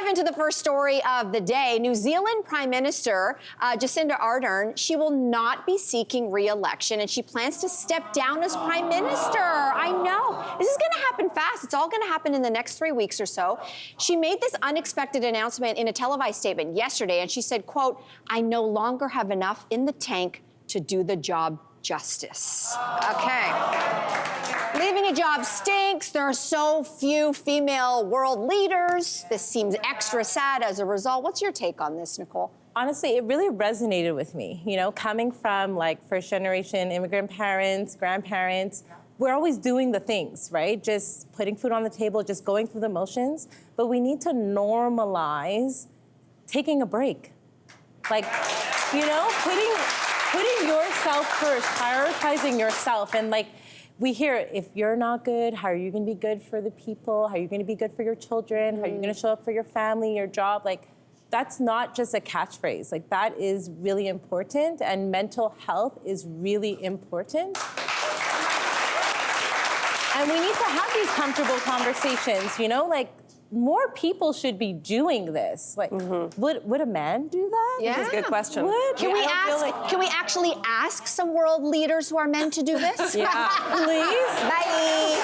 dive into the first story of the day. New Zealand Prime Minister Jacinda Ardern, she will not be seeking re-election, and she plans to step down as Prime Minister. I know. This is going to happen fast. It's all going to happen in the next 3 weeks or so. She made this unexpected announcement in a televised statement yesterday, and she said, quote, "I no longer have enough in the tank to do the job justice." Okay. Leaving a job stinks. There are so few female world leaders. This seems extra sad as a result. What's your take on this, Nicole? Honestly, it really resonated with me. You know, coming from like first generation immigrant parents, grandparents, we're always doing the things, right? Just putting food on the table, just going through the motions. But we need to normalize taking a break. Like, you know, putting yourself first, prioritizing yourself. And like, we hear, if you're not good, how are you gonna be good for the people? How are you gonna be good for your children? How are you gonna show up for your family, your job? Like, that's not just a catchphrase. Like, that is really important, and mental health is really important. And we need to have these comfortable conversations, you know? Like, more people should be doing this. Like, would a man do that? Yeah. That's a good question. Can we actually ask some world leaders who are men to do this? Yeah. Please? Bye.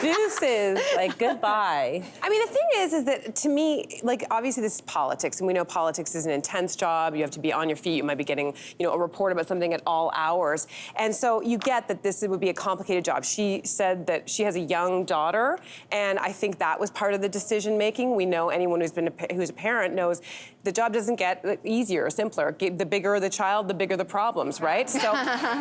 Deuces, like, goodbye. I mean, the thing is that to me, like, obviously this is politics, and we know politics is an intense job. You have to be on your feet. You might be getting, you know, a report about something at all hours. And so you get that this would be a complicated job. She said that she has a young daughter, and I think that was part of the decision making. We know anyone who's a parent knows the job doesn't get easier or simpler. The bigger the child, the bigger the problems, right? So,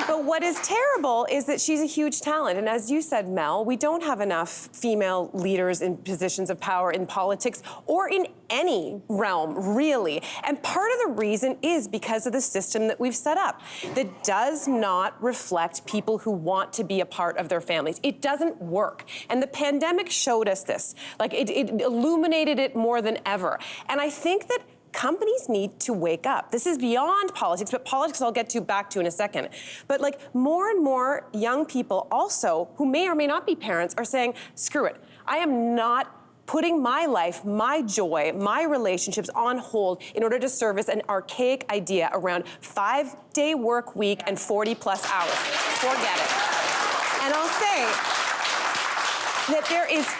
but what is terrible is that she's a huge talent. And as you said, Mel, we don't have enough female leaders in positions of power in politics or in any realm, really. And part of the reason is because of the system that we've set up that does not reflect people who want to be a part of their families. It doesn't work. And the pandemic showed us this. Like, it illuminated it more than ever. And I think that companies need to wake up. This is beyond politics, but politics I'll get back to in a second. But like, more and more young people also, who may or may not be parents, are saying, screw it. I am not putting my life, my joy, my relationships on hold in order to service an archaic idea around 5-day work week and 40+ hours. Forget it. And I'll say that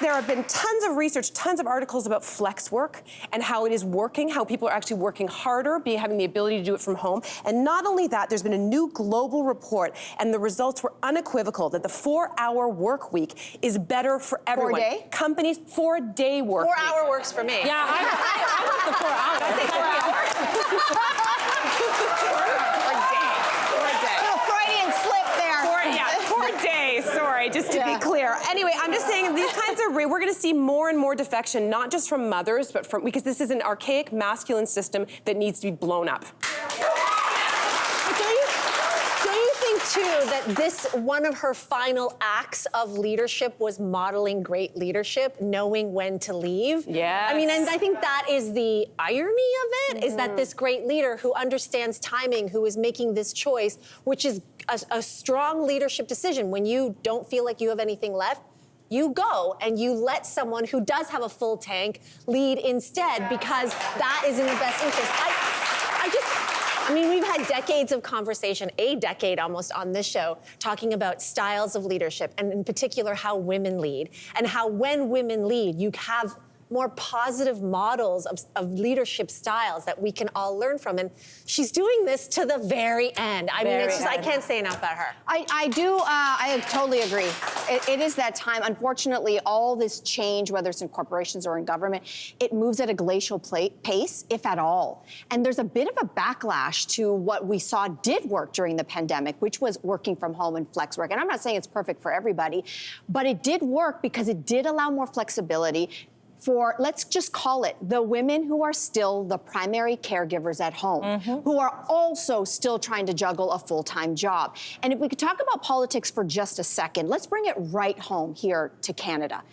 there have been tons of research, tons of articles about flex work and how it is working, how people are actually working harder, having the ability to do it from home. And not only that, there's been a new global report, and the results were unequivocal that the 4-hour work week is better for everyone. 4 day? Companies, 4-day work 4 week. hour works for me. Yeah, I want the 4 hours. I think 4 hours. Sorry, just to be clear. Anyway, I'm just saying these kinds of, we're going to see more and more defection, not just from mothers, but from, because this is an archaic masculine system that needs to be blown up. Do you think, too, that this, one of her final acts of leadership was modeling great leadership, knowing when to leave? Yes. I mean, and I think that is the irony of it, is that this great leader who understands timing, who is making this choice, which is a strong leadership decision. When you don't feel like you have anything left, you go and you let someone who does have a full tank lead instead, because that is in the best interest. I mean, we've had decades of conversation, a decade almost on this show, talking about styles of leadership, and in particular how women lead, and how when women lead, you have more positive models of leadership styles that we can all learn from. And she's doing this to the very end. I mean, it's just, I can't say enough about her. I totally agree. It is that time. Unfortunately, all this change, whether it's in corporations or in government, it moves at a glacial pace, if at all. And there's a bit of a backlash to what we saw did work during the pandemic, which was working from home and flex work. And I'm not saying it's perfect for everybody, but it did work because it did allow more flexibility for, let's just call it, the women who are still the primary caregivers at home, who are also still trying to juggle a full-time job. And if we could talk about politics for just a second, let's bring it right home here to Canada.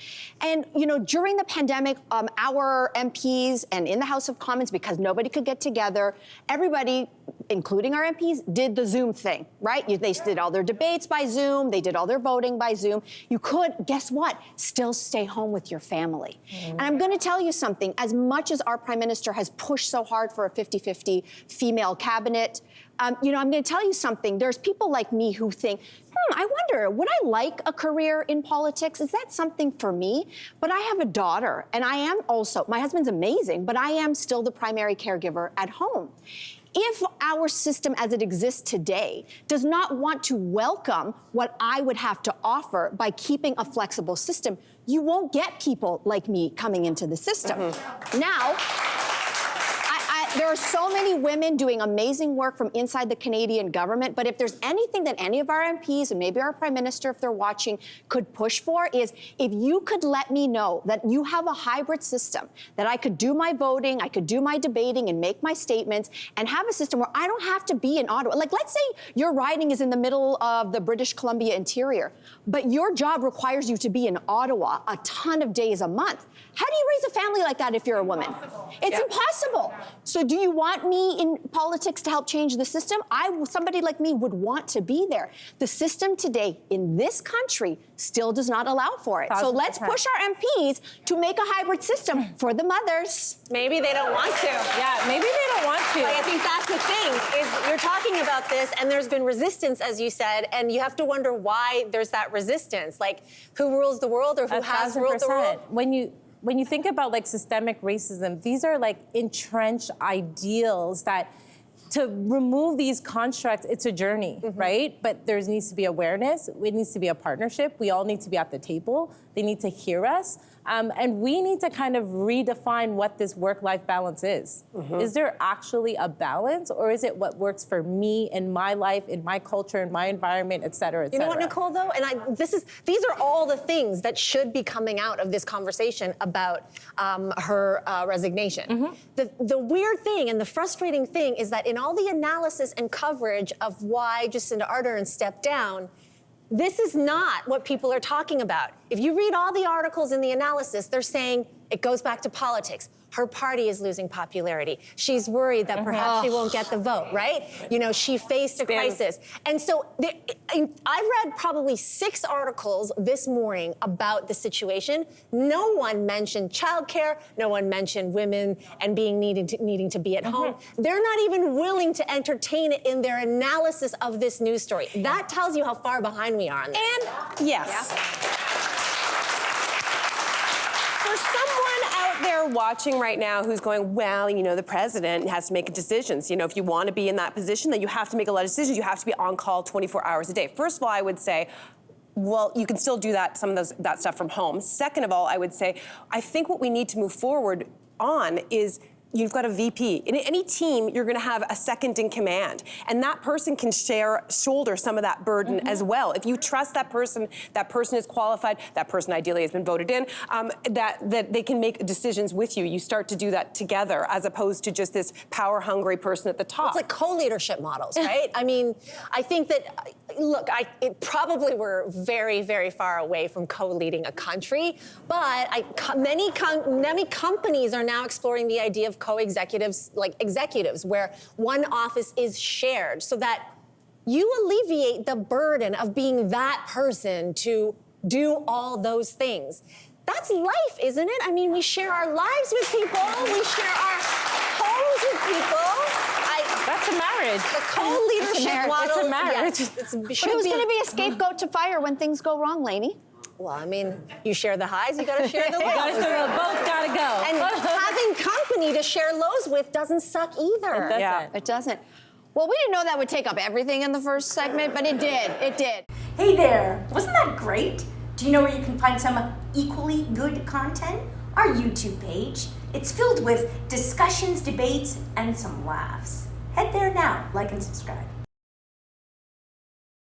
And, you know, during the pandemic, our MPs and in the House of Commons, because nobody could get together, everybody, including our MPs, did the Zoom thing, right? They did all their debates by Zoom, they did all their voting by Zoom. You could, guess what, still stay home with your family. And I'm going to tell you something. As much as our prime minister has pushed so hard for a 50-50 female cabinet, I'm going to tell you something. There's people like me who think, I wonder, would I like a career in politics? Is that something for me? But I have a daughter, and I am also, my husband's amazing, but I am still the primary caregiver at home. If our system as it exists today does not want to welcome what I would have to offer by keeping a flexible system, you won't get people like me coming into the system. Now, there are so many women doing amazing work from inside the Canadian government, but if there's anything that any of our MPs and maybe our Prime Minister, if they're watching, could push for is if you could let me know that you have a hybrid system, that I could do my voting, I could do my debating and make my statements, and have a system where I don't have to be in Ottawa. Like, let's say your riding is in the middle of the British Columbia interior, but your job requires you to be in Ottawa a ton of days a month. How do you raise a family like that if you're a woman? It's impossible. So do you want me in politics to help change the system? Somebody like me would want to be there. The system today in this country still does not allow for it. So let's push our MPs to make a hybrid system for the mothers. Maybe they don't want to. Yeah, maybe they don't want to. Like, I think that's the thing, is you're talking about this, and there's been resistance, as you said, and you have to wonder why there's that resistance. Like, who rules the world, or who has ruled the world? When you think about like systemic racism, these are like entrenched ideals that to remove these constructs, it's a journey, right? But there needs to be awareness. It needs to be a partnership. We all need to be at the table. They need to hear us. And we need to kind of redefine what this work-life balance is. Is there actually a balance, or is it what works for me in my life, in my culture, in my environment, et cetera, et cetera? You know what, Nicole, though? And these are all the things that should be coming out of this conversation about her resignation. The weird thing and the frustrating thing is that in all the analysis and coverage of why Jacinda Ardern stepped down, this is not what people are talking about. If you read all the articles in the analysis, they're saying it goes back to politics. Her party is losing popularity. She's worried that perhaps she won't get the vote, right? You know, she faced a crisis. And so I read probably 6 articles this morning about the situation. No one mentioned childcare. No one mentioned women and needing to be at home. They're not even willing to entertain it in their analysis of this news story. That tells you how far behind we are on this. And yes. For someone out there watching right now who's going, well, you know, the president has to make decisions. You know, if you want to be in that position, then you have to make a lot of decisions. You have to be on call 24 hours a day. First of all, I would say, well, you can still do that, some of that stuff from home. Second of all, I would say, I think what we need to move forward on is you've got a VP. In any team, you're going to have a second in command. And that person can shoulder some of that burden as well. If you trust that person is qualified, that person ideally has been voted in, that they can make decisions with you. You start to do that together as opposed to just this power-hungry person at the top. It's like co-leadership models, right? I mean, I think that, look, probably we're very, very far away from co-leading a country, but many companies are now exploring the idea of co-executives, like executives, where one office is shared so that you alleviate the burden of being that person to do all those things. That's life, isn't it? I mean, we share our lives with people. We share our homes with people. That's a marriage. The co-leadership model. It's a marriage. Yes, But who's going to be a scapegoat to fire when things go wrong, Lainey? Well, I mean, you share the highs, you got to share the lows. Both got to go. And having company to share lows with doesn't suck either. It doesn't. Well, we didn't know that would take up everything in the first segment, but it did. It did. Hey there, wasn't that great? Do you know where you can find some equally good content? Our YouTube page. It's filled with discussions, debates, and some laughs. Head there now, like and subscribe.